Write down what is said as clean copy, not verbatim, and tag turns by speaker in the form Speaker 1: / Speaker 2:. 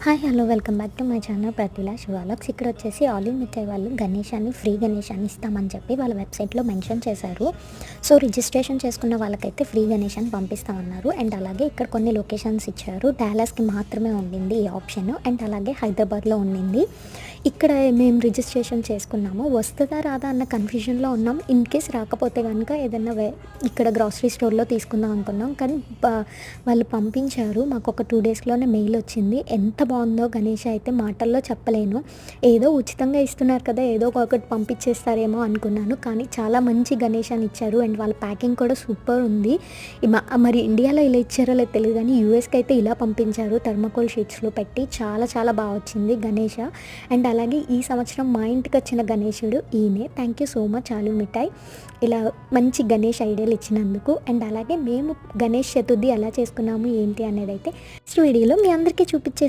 Speaker 1: Hi hello welcome back to my channel ప్రతిలా శివాలక్స్. ఇక్కడ వచ్చేసి ఆలివ్ మిఠాయి వాళ్ళు గణేశాన్ని ఫ్రీ గణేశాన్ని ఇస్తామని చెప్పి వాళ్ళ వెబ్సైట్లో మెన్షన్ చేశారు. సో రిజిస్ట్రేషన్ చేసుకున్న వాళ్ళకైతే ఫ్రీ గణేశాన్ని పంపిస్తామన్నారు. అండ్ అలాగే ఇక్కడ కొన్ని లొకేషన్స్ ఇచ్చారు. డాలస్కి మాత్రమే ఉండింది ఈ ఆప్షన్, అండ్ అలాగే హైదరాబాద్లో ఉండింది. ఇక్కడ మేము రిజిస్ట్రేషన్ చేసుకున్నాము. వస్తుందా రాదా అన్న కన్ఫ్యూజన్లో ఉన్నాం. ఇన్ కేస్ రాకపోతే కనుక ఏదన్నా ఇక్కడ గ్రాసరీ స్టోర్లో తీసుకుందాం అనుకున్నాం, కానీ వాళ్ళు పంపించారు. మాకు ఒక 2 డేస్లోనే మెయిల్ వచ్చింది. ఎంత బాగుందో గణేష్ అయితే మాటల్లో చెప్పలేను. ఏదో ఉచితంగా ఇస్తున్నారు కదా, ఏదో ఒకటి పంపించేస్తారేమో అనుకున్నాను, కానీ చాలా మంచి గణేష్ అని ఇచ్చారు. అండ్ వాళ్ళ ప్యాకింగ్ కూడా సూపర్ ఉంది. మరి ఇండియాలో ఇలా ఇచ్చారో లేదు తెలియదు, కానీ యూఎస్కి అయితే ఇలా పంపించారు. థర్మాకోల్ షీట్స్లో పెట్టి చాలా చాలా బాగా వచ్చింది గణేష. అండ్ అలాగే ఈ సంవత్సరం మా ఇంటికి వచ్చిన గణేశుడు ఈయనే. థ్యాంక్ యూ సో మచ్ ఆలివ్ మిఠాయి, ఇలా మంచి గణేష్ ఐడియాలు ఇచ్చినందుకు. అండ్ అలాగే మేము గణేష్ చతుర్థి ఎలా చేసుకున్నాము ఏంటి అనేది అయితే నెక్స్ట్ వీడియోలో మీ అందరికీ చూపించేస్తాను.